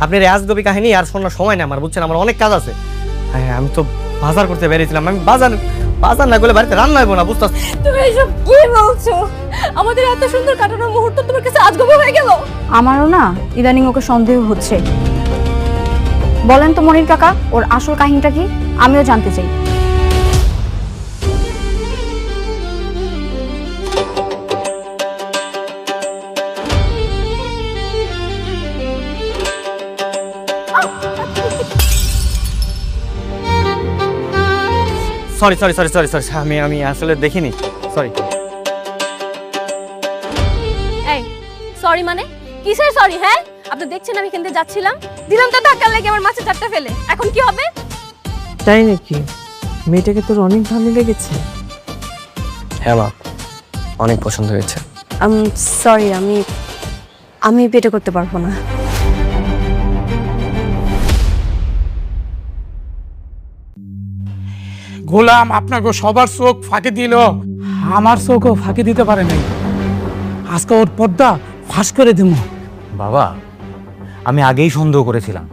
আপনার আজগবি কাহিনী আর শোনার সময় নেই আমার, বুঝছেন? আমার অনেক কাজ আছে। হ্যাঁ, আমি তো বাজার করতে বেরিয়েছিলাম। আমি বাজার না করলে বাড়িতে রান্না হইব না, বুঝতে? তুমি এসব কি বলছো? আমাদের এত সুন্দর কাটানো মুহূর্ত তোমার কাছে আজগবি হয়ে গেল? আমারও না ইদানিং ওকে সন্দেহ হচ্ছে। বলেন তো মনির কাকা, ওর আসল কাহিনীটা কি? আমিও জানতে চাই। Sorry sorry sorry sorry sorry, আমি আসলে দেখিনি, সরি। এই সরি মানে কিসের সরি? হ্যাঁ, আপনি দেখছেন আমি এখান থেকে যাচ্ছিলাম, দিলাম তো ধাক্কা লেগে আমার মাছের চারটা ফেলে। এখন কি হবে? তাই নাকি? মেয়েটাকে তোর অনেক ভালো লেগেছে? হ্যাঁ মা, অনেক পছন্দ হয়েছে। সরি, আমি বিয়ে করতে পারবো না। গোলাম আপনাকে সবার চোখ ফাঁকি দিল, আমার চোখও ফাঁকি দিতে পারে নাই। আজকে ওর পর্দা ফাঁস করে দিব। বাবা, আমি আগেই সন্দেহ করেছিলাম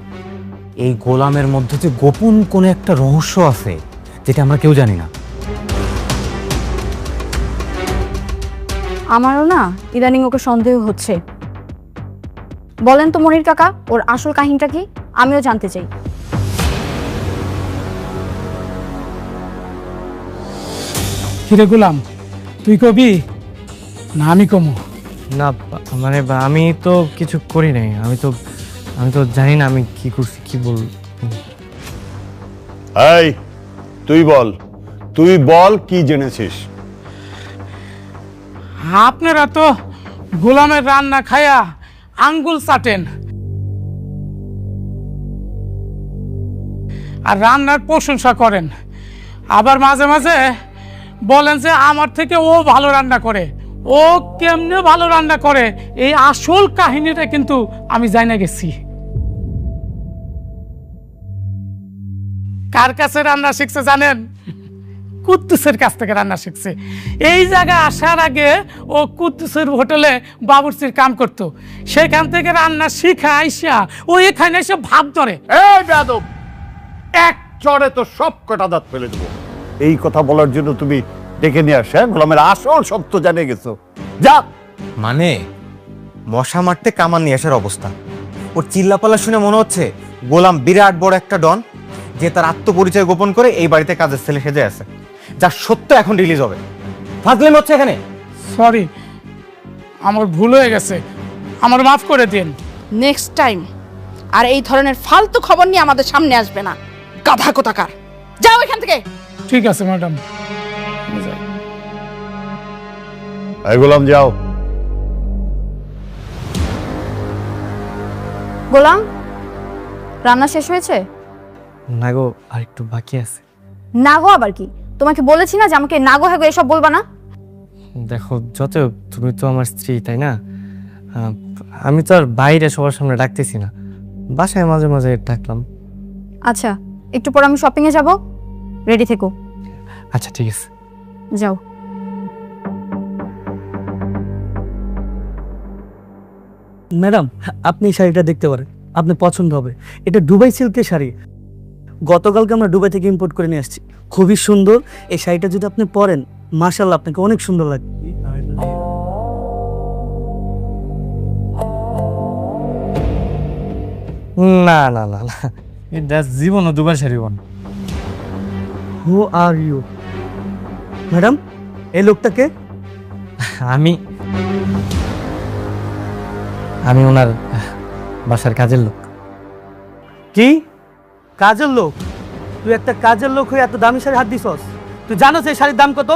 এই গোলামের মধ্যে যে গোপন কোনো একটা রহস্য আছে যেটা আমরা কেউ জানি না। আমারও না ইদানিং ওকে সন্দেহ হচ্ছে। বলেন তো মনির কাকা, ওর আসল কাহিনীটা কি? আমিও জানতে চাই। কিরে গোলাম, তুই কবি না আমি কমু? না মানে আমি তো কিছু করি নাই, আমি তো জানি না আমি কি করছি, কি বল। এই তুই বল কি জেনেছিস? আপনারা তো গোলামের রান্না খায়া আঙ্গুল চাটেন আর রান্নার প্রশংসা করেন, আবার মাঝে মাঝে বলেন যে আমার থেকে ও ভালো রান্না করে। ও কেমনে ভালো রান্না করে এই আসল কাহিনীটা কিন্তু আমি জানা গেছি। কার কাছে রান্না শিখছে জানেন? কুদ্দুসের কাছ থেকে রান্না শিখছে। এই জায়গায় আসার আগে ও কুদ্দুসের হোটেলে বাবুর্চির কাম করতো, সেখান থেকে রান্না শিখা আইসা ও এখানে এসে ভাব ধরে। এই বেয়াদব, এক চড়ে তো সব কটা দাঁত ফেলে দেবো। এই কথা বলার জন্য তুমি ডেকে নিয়ে আসে গোলামের আসল সত্য জানে গেছো? যা। মানে মশা মারতে কামান নিয়ে আসার অবস্থা। ওর চিল্লাপাল্লা শুনে মনে হচ্ছে গোলাম বিরাট বড় একটা ডন, যে তার আত্মপরিচয় গোপন করে এই বাড়িতে কাজের ছেলে সেজে আছে, যার সত্য এখন রিলিজ হবে। ফাজলামি হচ্ছে এখানে। সরি, আমার ভুল হয়ে গেছে, আমার মাফ করে দিন। নেক্সট টাইম আর এই ধরনের ফালতু খবর নিয়ে আমাদের সামনে আসবে না, গাধা কোথাকার। যাও এখান থেকে। ঠিক আছে ম্যাডাম। এই গোলাম যাও। গোলাম, রান্না শেষ হয়েছে? না গো, আর একটু বাকি আছে। নাগো আবার কি? তোমাকে বলেছি না যে আমাকে নাগো হ্যাগো এসব বলবা না। দেখো, যত তুমি তো আমার স্ত্রী, তাই না? আমি তো আর বাইরে সবার সামনে ডাকতেছি না, বাসায় মাঝে মাঝে ডাকলাম। আচ্ছা, একটু পর আমি শপিং এ যাব, রেডি থেকো। আচ্ছা ঠিক আছে, যাও। ম্যাডাম, আপনি এই শাড়িটা দেখতে পারেন, আপনার পছন্দ হবে। এটা দুবাই সিল্কের শাড়ি, গতকালকে আমরা দুবাই থেকে ইম্পোর্ট করে নিয়ে আসছি। খুবই সুন্দর। এই শাড়িটা যদি আপনি পরেন, মাশাআল্লাহ আপনাকে অনেক সুন্দর লাগবে। না না না না, এটা জীবনও দুবার শাড়ি বোন। হু আর ইউ? ম্যাডাম, এই লোকটাকে? আমি ওনার বাসার কাজের লোক। কি কাজের লোক? তুই একটা কাজের লোক হয়ে এত দামি শাড়ি হাত দিছস? তুই জানোস এই শাড়ির দাম কত?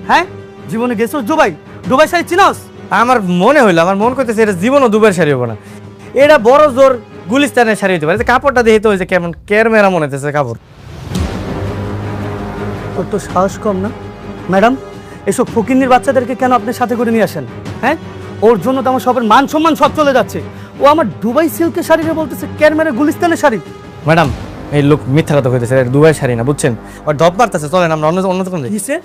হ্যাঁ, জীবনে গেছস দুবাই? দুবাই শাড়ি চিনস? আমার মনে হইলো, আমার মন করতেছে এটা জীবনও দুবার শাড়ি হবো না, এটা বড় জোর গুলিস্তানের শাড়ি হইতে পারে। কাপড়টা দেখে তো হয়েছে কেমন কেরমেরা মনে হতেছে কাপড়। তোর তো সাহস কম না? ম্যাডাম, এসব ফকিন্নির বাচ্চাদেরকে কেন আপনার সাথে করে নিয়ে আসেন? হ্যাঁ, ওর জন্য তো আমার সবার মান সম্মান সব চলে যাচ্ছে। ও আমার দুবাই সিল্কের শাড়িটা বলতেছে কেরমেরা গুলিস্তানের শাড়ি। ম্যাডাম, এই লোক মিথ্যা কথা কইতেছে, এটা দুবাই শাড়ি না, বুঝছেন? আর ডব মারতেছে, চলেন আমরা অন্য দোকানে যাই। কিসে?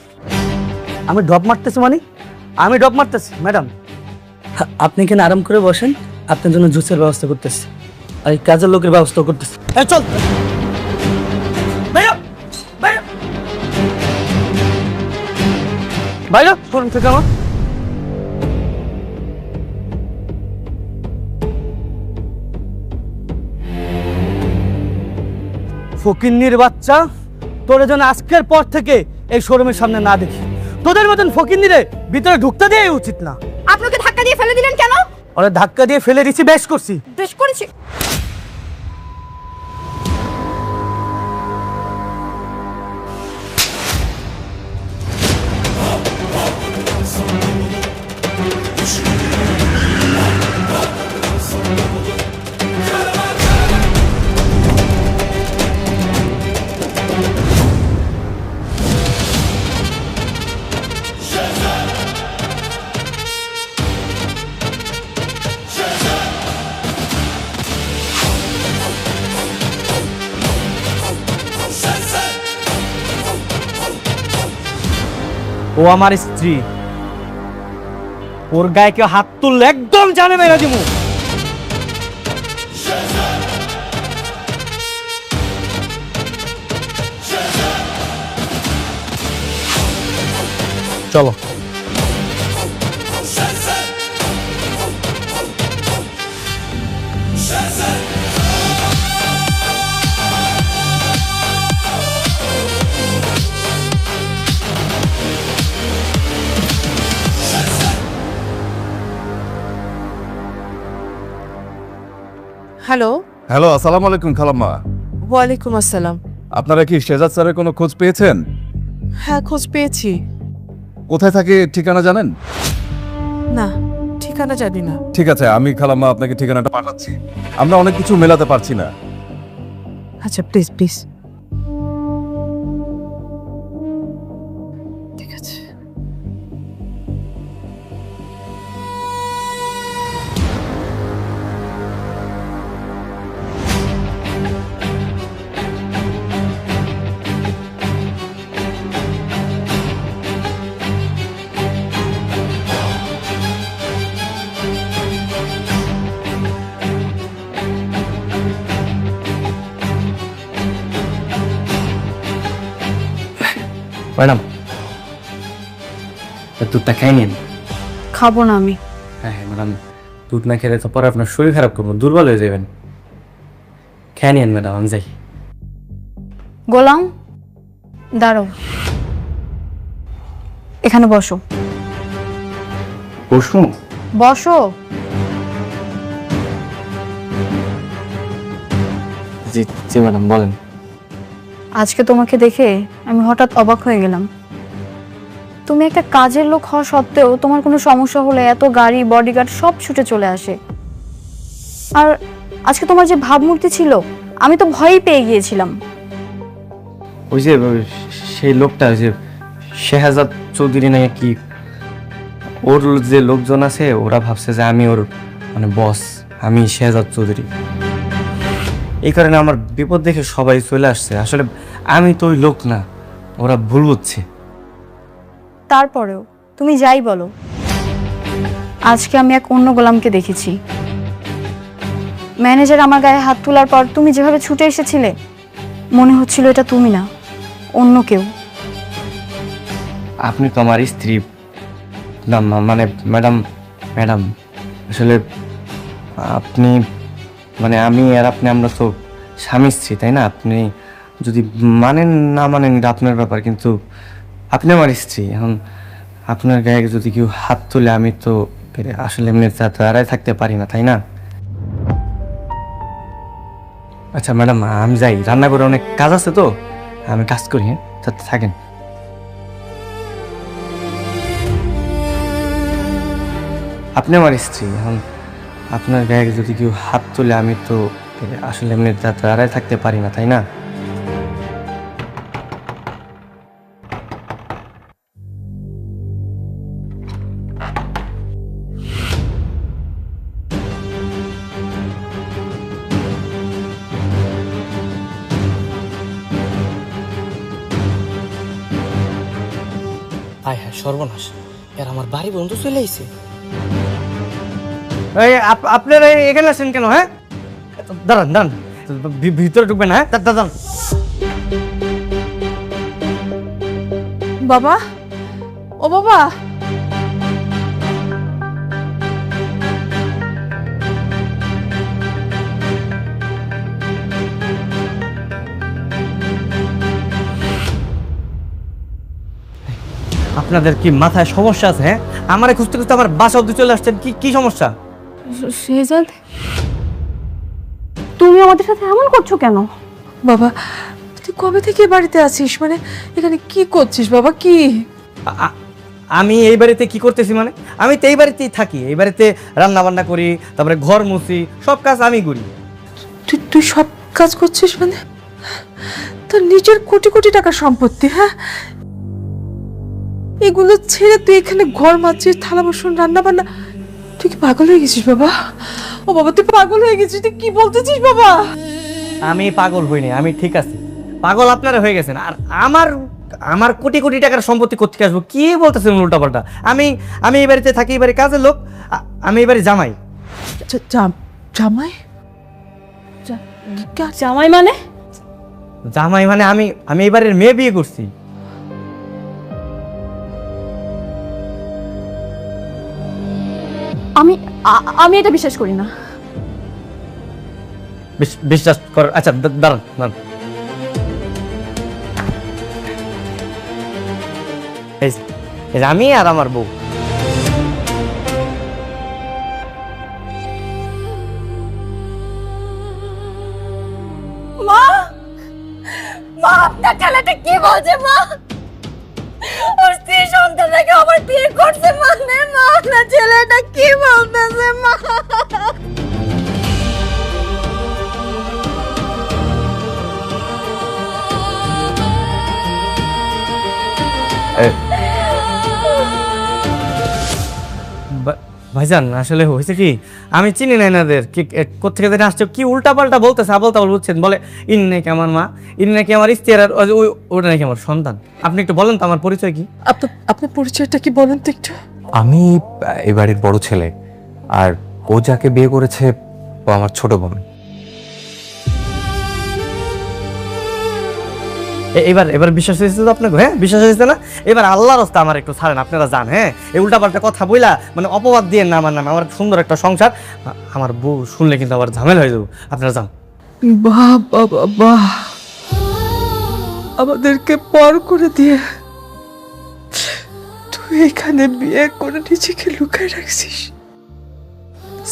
আমি ডব মারতেছি মানে? আমি ডব মারতেছি? ম্যাডাম, আপনি এখানে আরাম করে বসেন, আপনার জন্য জুসের ব্যবস্থা করতেছি। আর এই কাজের লোকের ব্যবস্থা করতেছি। এই চল বাইরে শোরুম থেকে আমার ফকিন্নির বাচ্চা, তোরে যেন আজকের পর থেকে এই শোরুমের সামনে না দেখি। তোদের মতন ফকিন্নিরে ভিতরে ঢুকতে দেওয়াই উচিত না। আপনাকে ধাক্কা দিয়ে ফেলে দিলেন কেন? ওরা ধাক্কা দিয়ে ফেলে দিছি, বেশ করছি। বেশ করেছি। ও আমার স্ত্রী, ওর গায়ে কেউ হাত তুললে একদম জানে মেরা দিমু। চলো। হ্যালো। হ্যালো, আসসালামু আলাইকুম খালাম্মা। ওয়ালাইকুম আসসালাম। আপনারা কি শেজাদ স্যারের কোনো খোঁজ পেয়েছেন? হ্যাঁ, খোঁজ পেয়েছি। কোথায় থাকে ঠিকানা জানেন? না, ঠিকানা জানি না। ঠিক আছে, আমি খালাম্মা আপনাকে ঠিকানাটা পাঠাচ্ছি। আমরা অনেক কিছু মেলাতে পারছি না। আচ্ছা, প্লিজ প্লিজ। ঠিক আছে। ম্যাডাম, দুধটা খাই নিন। খাবো না আমি। হ্যাঁ হ্যাঁ ম্যাডাম, দুধ না খেলে তো পরে আপনার শরীর খারাপ করবো, দুর্বল হয়ে যাবেন। খেয়ে নিন ম্যাডাম, আমি যাই। গোলাম, দাঁড়াও, এখানে বসো। বসু? বসো। জি জি ম্যাডাম, বলেন। আজকে তোমাকে দেখে আমি হঠাৎ অবাক হয়ে গেলাম। তুমি একটা কাজের লোক হওয়া সত্ত্বেও তোমার কোনো সমস্যা হলে এত গাড়ি, বডিগার্ড সব ছুটে চলে আসে। আর আজকে তোমার যে ভাবমূর্তি ছিল, আমি তো ভয়ই পেয়ে গিয়েছিলাম। ওই যে সেই লোকটা, ওই যে শেহাজাদ চৌধুরী নাকি কি, ওর যে লোকজন আছে ওরা ভাবছে যে আমি ওর মানে বস, আমি শেহাজাদ চৌধুরী। এই কারণে আমার বিপদ দেখে সবাই চলে আসছে। আসলে আমি তো ওই লোক না, ওরা ভুল বুঝছে। তারপরেও তুমি যাই বলো, আজকে আমি এক অন্য গোলামকে দেখেছি। ম্যানেজার আমার গায়ে হাত তোলার পর তুমি যেভাবে ছুটে এসেছিলে, মনে হচ্ছিল এটা তুমি না, অন্য কেউ। আপনি তো আমার স্ত্রী না, মানে ম্যাডাম, ম্যাডাম আসলে আপনি মানে আমি আর আপনি, আমরা তো স্বামী স্ত্রী, তাই না? আপনি যদি মানেন না মানেন এটা আপনার ব্যাপার, কিন্তু আপনি আমার স্ত্রী। এখন আপনার গায়ে যদি কেউ হাত তুলে আমি তো আসলে এমনি দাঁড়ায় থাকতে পারি না, তাই না? আচ্ছা ম্যাডাম, আমি যাই, রান্না করে অনেক কাজ আছে তো, আমি কাজ করি। হ্যাঁ, থাকেন। আপনি আমার স্ত্রী, এখন আপনার গায়ে যদি কেউ হাত তুলে আমি তো আসলে এমনি দাঁড়ায় থাকতে পারি না, তাই না? হায় হায়, সর্বনাশ! এর আমার বাড়ি বন্ধু চলে আইছে। আপনারা এখানে আছেন কেন? হ্যাঁ, দাঁড়ান দাঁড়ান, ভিতরে ঢুকবেন না, হ্যাঁ দাঁড়ান। বাবা, ও বাবা, আপনাদের কি মাথায় সমস্যা আছে? হ্যাঁ, আমারে খুঁজতে খুঁজতে আমার বাসা অবধি চলে আসছেন, কি কি সমস্যা? শেহজাদ, তুমি আমাদের সাথে এমন করছো কেন? বাবা তুই কবে থেকে এ বাড়িতে আছিস? মানে এখানে কি করছিস বাবা? কি আমি এই বাড়িতে কি করতেছি মানে? আমি তো এই বাড়িতেই থাকি, এই বাড়িতে রান্না বান্না করি, তারপরে ঘর মুছি, সব কাজ আমি করি। তুই তুই সব কাজ করছিস? মানে তোর নিজের কোটি কোটি টাকার সম্পত্তি, হ্যাঁ, এগুলো ছেড়ে তুই এখানে ঘর মাছিস, থালা বাসন, রান্না বান্না। তুই কি পাগল হয়ে গেছিস বাবা? ও বাবা তুই পাগল হয়ে গেছিস, তুই কি বলতেছিস বাবা? আমি পাগল হইনি, আমি ঠিক আছি। পাগল আপনারা হয়ে গেছেন। আর আমার আমার কোটি কোটি টাকার সম্পত্তি কোথেকে আসবো? কি বলতেছেন উল্টাপাল্টা? আমি আমি এই বাড়িতে থাকি, এই বাড়ির কাজের লোক, আমি এই বাড়ির জামাই। জামাই? জামাই মানে? জামাই মানে আমি এই বাড়ির মেয়ে বিয়ে করছি। আমি এটা বিশ্বাস করি না। বিশ্বাস কর। আচ্ছা দাঁড়ান দাঁড়ান, এই যে আমি আর আমার বউ। মা, মা আপনার ছেলেটা কি বলছে? মা, ওর স্ত্রী সন্তানটাকে আবার বিয়ে করছে মানে? মা আপনার ছেলেটা কি বলতেছে? মা ভাইজান, আসলে হয়েছে কি, আমি চিনি না এনাদের, কি কোথেকে যেন আসছে, কি উল্টাপাল্টা বলতেছে, আবল তাবল বলছেন। বলে ইনি নাকি আমার মা, ইনি নাকি আমার স্ত্রী, আর ওটা নাকি আমার সন্তান। আপনি একটু বলেন তো আমার পরিচয় কি? আপনার পরিচয়টা কি বলেন তো একটু? আমি এই বাড়ির বড় ছেলে, আর ও যাকে বিয়ে করেছে ও আমার ছোট বোন। এবার বিশ্বাস হয়েছে তো আপনাকে? হ্যাঁ বিশ্বাস হয়েছে না? এবার আল্লাহর রাস্তা আমার একটু ছাড়েন, আপনারা যান। হ্যাঁ, এই উল্টাপাল্টা কথা বইলা মানে অপবাদ দিয়ে না আমার নামে। আমার সুন্দর একটা সংসার, আমার বউ শুনলে কিন্তু আবার ঝামেলা হয়ে যাবো। আপনারা যান। বাহ বাবা বাহ, আমাদেরকে পর করে দিয়ে তুই এখানে বিয়ে করে নিজেকে লুকায় রাখছিস।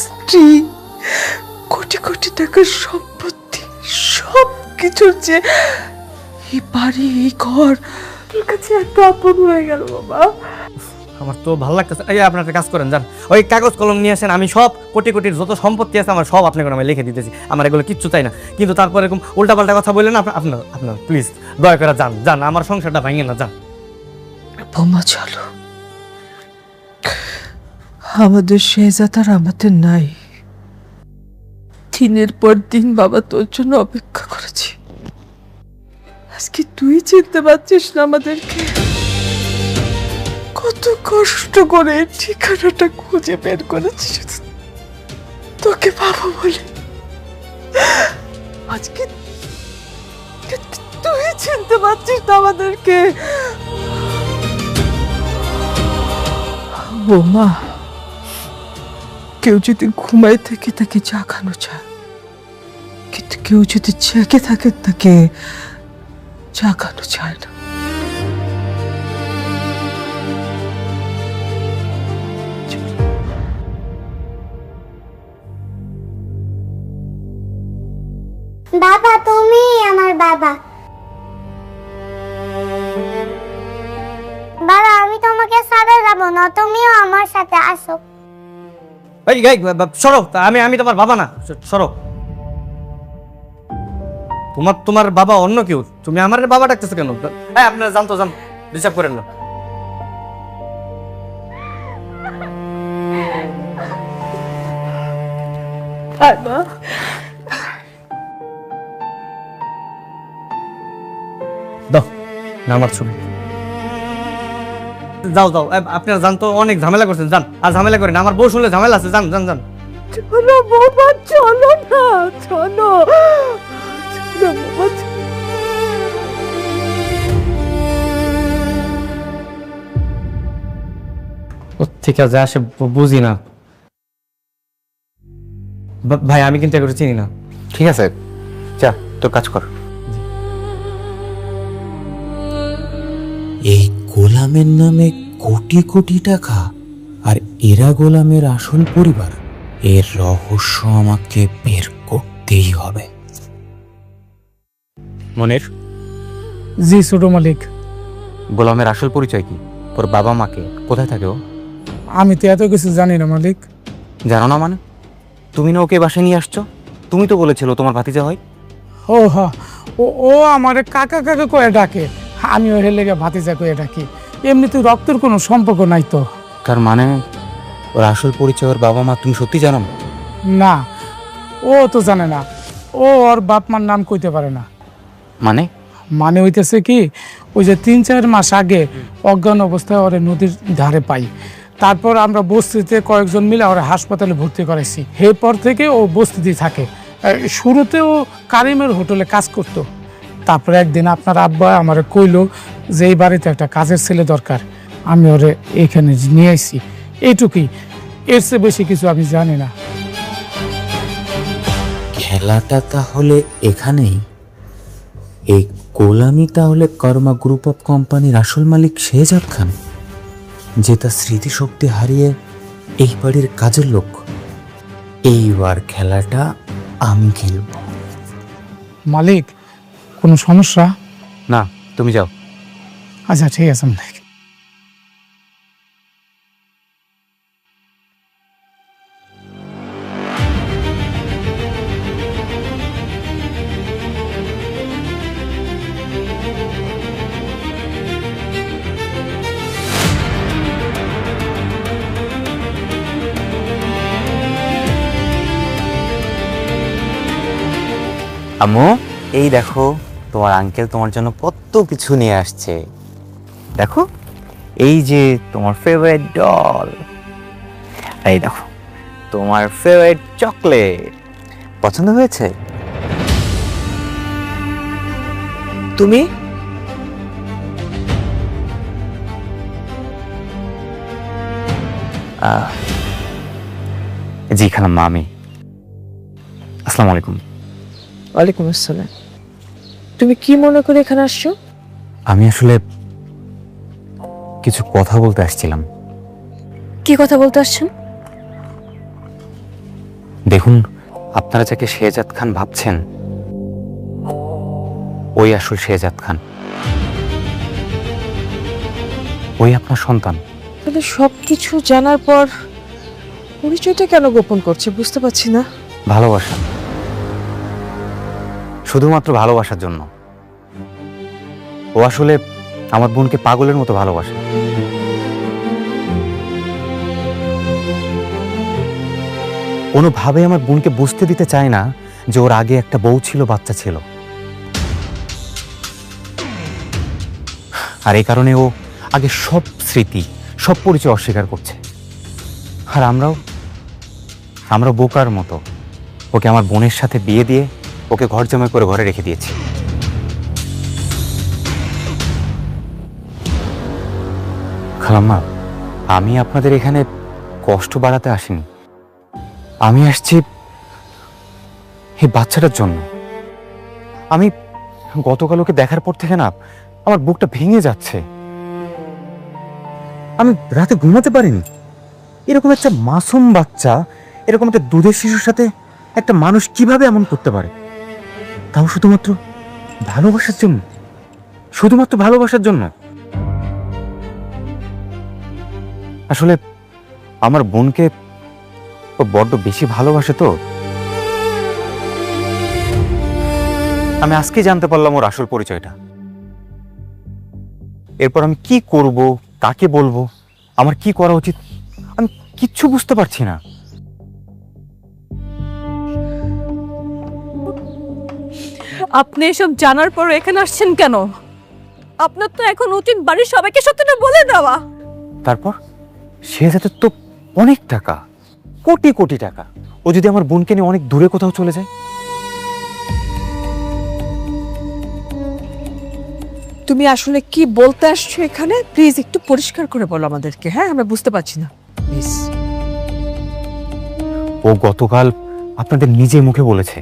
স্ত্রী, কোটি কোটি টাকার সম্পত্তি, সব কিছুর যে এই বাড়ি, এই ঘর তোর কাছে এত আপন হয়ে গেল বাবা। আমার তো ভালো লাগতেছে। এই আপনার একটা কাজ করেন, যান ওই কাগজ কলম নিয়ে আসেন, আমি সব কোটি কোটির যত সম্পত্তি আছে আমার সব আপনাকে আমি লিখে দিতেছি। আমার এগুলো কিচ্ছু চাই না, কিন্তু তারপর এরকম উল্টাপাল্টা কথা বললেন না। আপনার প্লিজ দয়া করে যান, যান, আমার সংসারটা ভাঙেন না, যান। বোমা চলো, আমাদের শেহজাদ আর আমাদের নাই। দিনের পর দিন বাবা তোর জন্য অপেক্ষা করেছি, আজকে তুই চিনতে পারছিস না আমাদেরকে? কত কষ্ট করে ঠিকানাটা খুঁজে বের করেছি শুধু তোকে বাবা বলে। আজকে তুই চিনতে পারছিস না আমাদেরকে? বোমা, কেউ যদি ঘুমায় থাকে তাকে জাগানো যায়, কিন্তু কেউ যদি জেগে থাকে তাকে জাগানো যায় না। বাবা, তুমি আমার বাবা। বাবা, আমি তোমাকে ছাড়া যাব না, তুমিও আমার সাথে আসো। এই সরো, আমি তোমার বাবা না, সরো। তোমার বাবা অন্য কেউ, তুমি আমার বাবা ডাকতেছো কেন? হ্যাঁ, আপনারা জানতো, যান, ডিস্টার্ব করেন না। দাও না আমার ছবি, যাও যাও, আপনারা জান তো, অনেক ঝামেলা করছেন, যান। আর ঝামেলা করেন, আমার বউ শুনলে ঝামেলা আছে, যান যান যান। চলো বাবা, চলো না, চলো। ঠিক আছে আসে বুঝি না ভাই, আমি কিন্তু এগুলো চিনি না। ঠিক আছে, যা তোর কাজ কর। এই গোলামের নামে কোটি কোটি টাকা, আর এরা গোলামের আসল পরিবার। এর রহস্য আমাকে বের করতেই হবে। মনির, জি ছোট মালিক। গোলামের আসল পরিচয় কি? ওর বাবা মাকে, কোথায় থাকে ও? আমি তো এত কিছু জানি না মালিক। জানো না মানে? তুমি না ওকে বাসায় নিয়ে আসছো? তুমি তো বলেছিল তোমার ভাতিজা হয়। ও হ্যাঁ, ও আমারে কাকা কাকা কয়ে ডাকে, আমি ওর লেগে ভাতিজা কয়ে ডাকি। এমনি তো রক্তের কোনো সম্পর্ক নাই তো। তার মানে ওর আসল পরিচয় ওর বাবা মা তুমি সত্যি জানো না? না, ও তো জানে না। ও ওর বাপ মার নাম কইতে পারে না। মানে হইতেছে কি, ওই যে 3-4 মাস আগে অজ্ঞান অবস্থায় ওরে নদীর ধারে পাই। তারপর আমরা বস্তিতে কয়েকজন মিলে ওরা হাসপাতালে ভর্তি করেছি। এরপর থেকে ও বস্তিতেই থাকে। শুরুতে ও কারিমের হোটেলে কাজ করতো। তারপরে একদিন আপনার আব্বা আমারে কইলো যে এই বাড়িতে একটা কাজের ছেলে দরকার, আমি ওরে এখানে নিয়ে আইছি। এইটুকুই, এর চেয়ে বেশি কিছু আমি জানি না। খেলাটা তাহলে এখানেই। এই গোলামি তাহলে কর্মা গ্রুপ অফ কোম্পানির আসল মালিক শেহজাদ খান, যে তার স্মৃতিশক্তি হারিয়ে এই বাড়ির কাজের লোক। এইবার খেলাটা আমি খেলব। মালিক, কোনো সমস্যা? না, তুমি যাও। আচ্ছা ঠিক আছে মালিক। আম্মু, এই দেখো তোমার আঙ্কেল তোমার জন্য কত কিছু নিয়ে আসছে। দেখো, এই যে তোমার ফেভারিট ডল, এই দেখো তোমার ফেভারিট চকলেট। পছন্দ হয়েছে? তুমি জি খালাম্মা, আমি। আসসালামু আলাইকুম। ওয়ালাইকুম আসসালাম। তুমি কি মনে করে এখানে আসছো? আমি আসলে কিছু কথা বলতে আসছিলাম। কি কথা বলতে আসছেন? দেখুন, আপনারা যাকে শেহজাদ খান ভাবছেন, ওই আসল শেহজাদ খান। ওই আপনার সন্তান। তাহলে সবকিছু জানার পর পরিচয়টা কেন গোপন করছে বুঝতে পারছি না। ভালোবাসা, শুধুমাত্র ভালোবাসার জন্য। ও আসলে আমার বোনকে পাগলের মতো ভালোবাসে। কোনোভাবে আমার বোনকে বুঝতে দিতে চায় না যে ওর আগে একটা বউ ছিল, বাচ্চা ছিল। আর এই কারণে ও আগে সব স্মৃতি, সব পরিচয় অস্বীকার করছে। আর আমরা বোকার মতো ওকে আমার বোনের সাথে বিয়ে দিয়ে ওকে ঘর জামাই করে ঘরে রেখে দিয়েছি। খালাম্মা, আমি আপনাদের এখানে কষ্ট বাড়াতে আসিনি। আমি আসছি এই বাচ্চাটার জন্য। আমি গতকাল ওকে দেখার পর থেকে না আমার বুকটা ভেঙে যাচ্ছে। আমি রাতে ঘুমাতে পারিনি। এরকম একটা মাসুম বাচ্চা, এরকম একটা দুধের শিশুর সাথে একটা মানুষ কিভাবে এমন করতে পারে, তাও শুধুমাত্র ভালোবাসার জন্য। শুধুমাত্র ভালোবাসার জন্য। আসলে আমার বোনকে ও বড্ড বেশি ভালোবাসে তো। আমি আজকে জানতে পারলাম ওর আসল পরিচয়টা। এরপর আমি কি করব, কাকে বলবো, আমার কি করা উচিত, আমি কিচ্ছু বুঝতে পারছি না। আপনি এসব জানার পর এখানে আসছেন কেন? আপনার তো এখন উচিত বাড়ির সবাইকে সত্যটা বলে দেওয়া। তারপর শেহজাদের তো অনেক টাকা, কোটি কোটি টাকা। ও যদি আমার বোনকে নিয়ে অনেক দূরে কোথাও চলে যায়? তুমি আসলে কি বলতে আসছো এখানে? প্লিজ একটু পরিষ্কার করে বলো আমাদেরকে। হ্যাঁ, আমরা বুঝতে পারছি না। প্লিজ। ও গতকাল আপনাদের নিজে মুখে বলেছে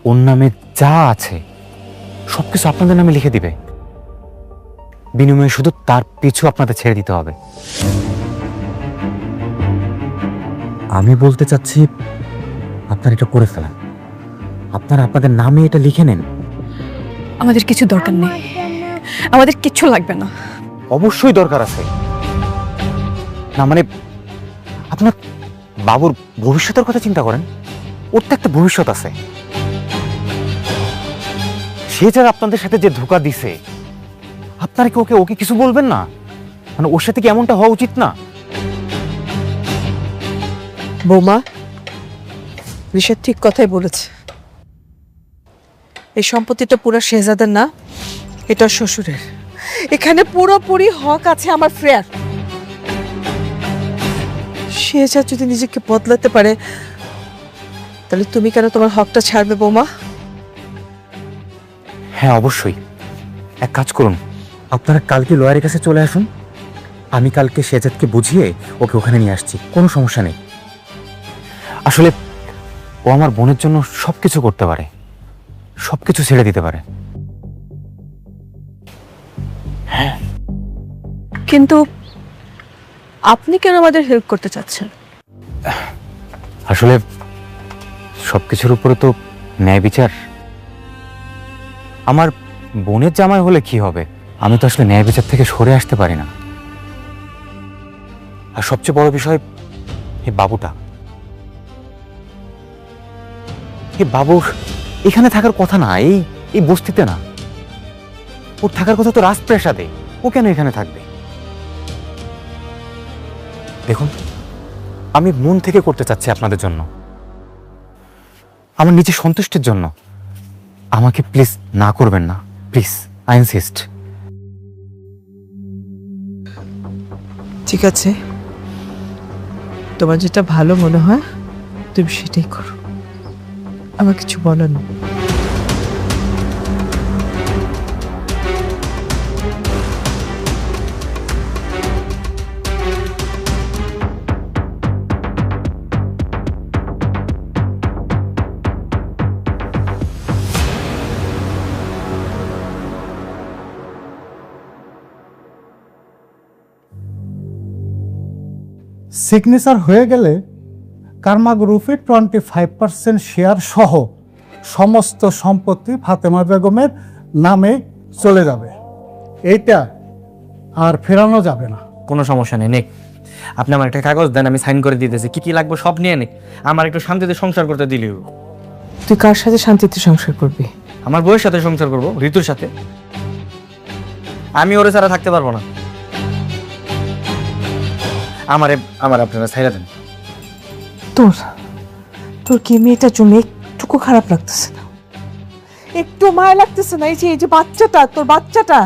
ওর নামে যা আছে সবকিছু আপনাদের নামে লিখে দিবে, বিনিময়ে শুধু তার পিছু আপনাদের ছেড়ে দিতে হবে। আমি বলতে চাচ্ছি আপনারা এটা করে ফেলেন, আপনারা আপনাদের নামে এটা লিখে নেন। আমাদের কিছু দরকার নেই, আমাদের কিচ্ছু লাগবে না। অবশ্যই দরকার আছে। না মানে আপনার বাবুর ভবিষ্যতের কথা চিন্তা করেন, ওর তো একটা ভবিষ্যৎ আছে। সে যারা আপনাদের সাথে যে ধোঁকা দিছে, আপনারা কি ওকে ওকে কিছু বলবেন না? মানে ওর সাথে কি এমনটা হওয়া উচিত না? বৌমা, ঋষাদ ঠিক কথাই বলেছে। এই সম্পত্তিটা পুরো শেহজাদের না, এটা শ্বশুরের। এখানে পুরোপুরি হক আছে আমার ফ্রেয়ার। শেহজাদ যদি নিজেকে বদলাতে পারে, তাহলে তুমি কেন তোমার হকটা ছাড়বে বৌমা? হ্যাঁ অবশ্যই। এক কাজ করুন, আপনারা কালকে লয়ারের কাছে চলে আসুন, আমি কালকে শেহজাদকে বুঝিয়ে ওকে ওখানে নিয়ে আসছি, কোনো সমস্যা নেই। আসলে ও আমার বোনের জন্য সবকিছু করতে পারে, সবকিছু ছেড়ে দিতে পারে। কিন্তু আপনি কেন আমাদের হেল্প করতে চাচ্ছেন? আসলে সবকিছুর উপরে তো ন্যায় বিচার। আমার বোনের জামাই হলে কি হবে, আমি তো আসলে ন্যায় বিচার থেকে সরে আসতে পারি না। আর সবচেয়ে বড় বিষয় এই বাবুটা, এই বাবুর এখানে থাকার কথা না, এই বস্তিতে না, ওর থাকার কথা তো রাজপ্রাসাদে। ও কেন এখানে থাকবে? দেখুন, আমি মন থেকে করতে চাচ্ছি আপনাদের জন্য, আমার নিজের সন্তুষ্টির জন্য। আমাকে প্লিজ না করবেন না, প্লিজ, আই ইনসিস্ট। ঠিক আছে, তোমার যেটা ভালো মনে হয় তুমি সেটাই করো, আমার কিছু বলার নেই। সিগনেচার হয়ে গেলে কারমা গ্রুপের 25% শেয়ার সহ সমস্ত সম্পত্তি ফাতেমা বেগমের নামে চলে যাবে। এইটা আর ফেরানো যাবে না। কোনো সমস্যা নেই, নেক আপনি আমার একটা কাগজ দেন, আমি সাইন করে দিতেছি। কি কি লাগবে সব নিয়ে নেক, আমার একটু শান্তিতে সংসার করতে দিলেও। তুই কার সাথে শান্তিতে সংসার করবি? আমার বউয়ের সাথে সংসার করব, ঋতুর সাথে। আমি ওরে ছাড়া থাকতে পারবো না। আমার আপনারা ছাইরা দেন। তোর কি মেয়েটার জন্য একটুকু খারাপ লাগতেছে না? একটু মায়া লাগতেছে না? এই যে বাচ্চাটা, তোর বাচ্চাটা,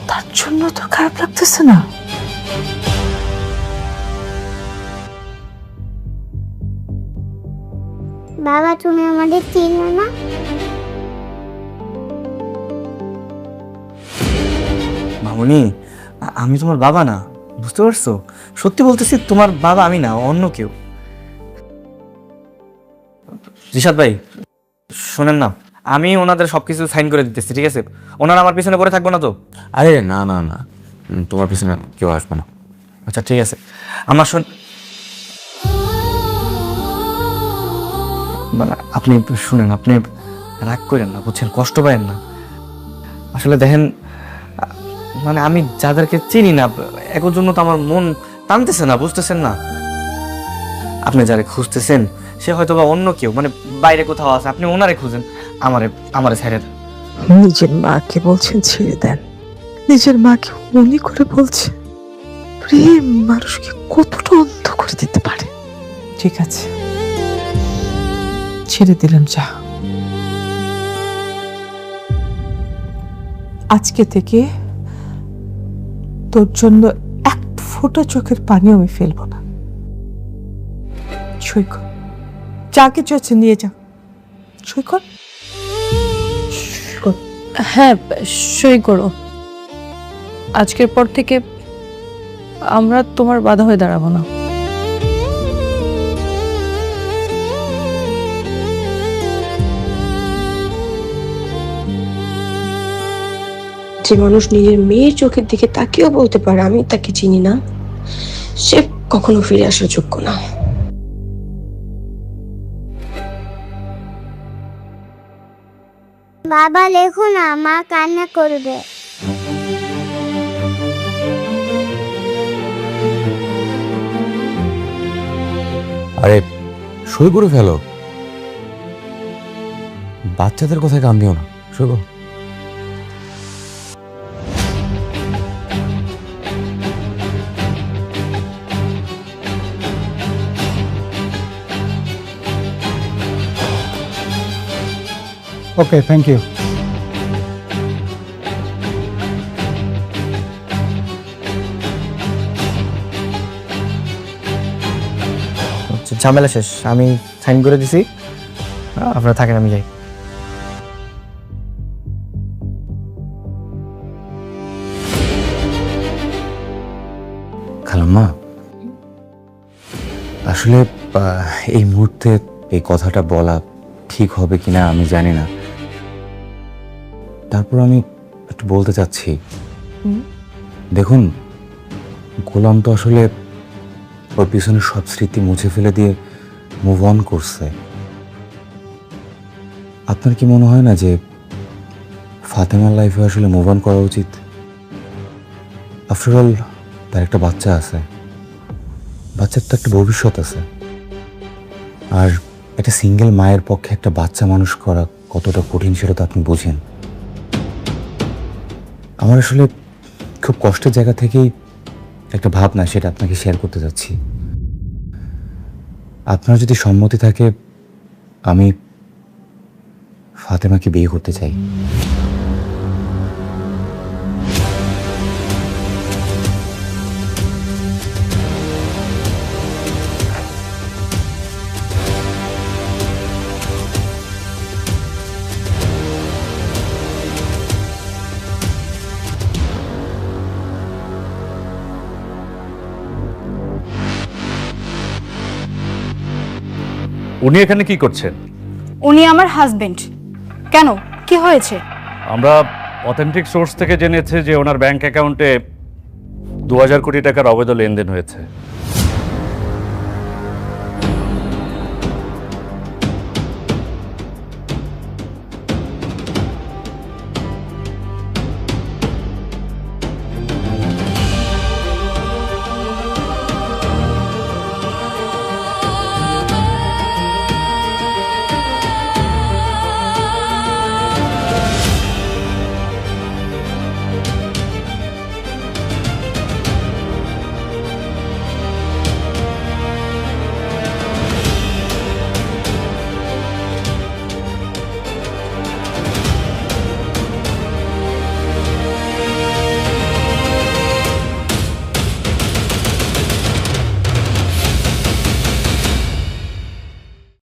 তার জন্য তোর খারাপ লাগতেছে না? বাবা, তুমি আমাদের চিনো না? মামুনি, আমি তোমার বাবা না, বুঝতে পারছো? সত্যি বলতেছি, তোমার বাবা আমি না, অন্য কেউ। রিশাদ ভাই শোনেন না, আমি ওনাদের সবকিছু সাইন করে দিতেছি, ঠিক আছে? ওনারা আমার পিছনে পড়ে থাকবো না তো? আরে না না না, তোমার পিছনে কেউ আসবে না। আচ্ছা ঠিক আছে। আমার মানে আপনি শুনেন, আপনি রাগ করেন না, বুঝছেন? কষ্ট পায়েন না। আসলে দেখেন, মানে আমি যাদেরকে চিনি না, এর জন্য তো আমার মন টানতেছে না, বুঝতেছেন না? আপনি যারে খুঁজতেছেন সে হয়তো বা অন্য কেউ, মানে বাইরে কোথাও আছে, আপনি ওনারে খুঁজেন, আমারে ছেড়ে দেন। নিজের মাকে বলছেন ছেড়ে দেন, নিজের মাকে উনি করে বলছে। প্রেম মানুষকে কতটা অন্ধ করে দিতে পারে। ঠিক আছে, ছেড়ে দিলাম, যা। আজকে থেকে তোর জন্য এক ফোঁটা চোখের পানি আমি ফেলবো না। সই কর, যা কিছু আছে নিয়ে যা, সই কর। হ্যাঁ, সই করো। আজকের পর থেকে আমরা তোমার বাধা হয়ে দাঁড়াবো না। যে মানুষ নিজের মেয়ের চোখের দিকে তাকিয়েও বলতে পারে আমি তাকে চিনি না, সে কখনো ফিরে আসার যোগ্য না। বাবা লেখো না, মা কান্না করবে। আরে সই করে ফেলো, বাচ্চাদের কথায় কান দিও না, সই করো। ওকে, থ্যাংক ইউ। ঝামেলা শেষ, আমি সাইন করে দিছি, আপনারা থাকেন, আমি যাই। খালাম্মা, আসলে এই মুহূর্তে এই কথাটা বলা ঠিক হবে কিনা আমি জানি না, তারপর আমি একটু বলতে চাচ্ছি। দেখুন, গোলাম তো আসলে ওর পিছনে সব স্মৃতি মুছে ফেলে দিয়ে মুভ অন করছে। আপনার কি মনে হয় না যে ফাতেমার লাইফে আসলে মুভ অন করা উচিত? আফটার অল তার একটা বাচ্চা আছে, বাচ্চার তো একটা ভবিষ্যৎ আছে, আর একটা সিঙ্গেল মায়ের পক্ষে একটা বাচ্চা মানুষ করা কতটা কঠিন সেটা তো আপনি বুঝেন। আমার আসলে খুব কষ্টের জায়গা থেকেই একটা ভাবনা, সেটা আপনাকে শেয়ার করতে যাচ্ছি। আপনার যদি সম্মতি থাকে, আমি ফাতেমাকে বিয়ে করতে চাই। উনি এখানে কি করছেন? উনি আমার হাজবেন্ড। কেন, কি হয়েছে? আমরা অথেন্টিক সোর্স থেকে জেনেছি যে ওনার ব্যাংক অ্যাকাউন্টে 2000 কোটি টাকার অবৈধ লেনদেন হয়েছে।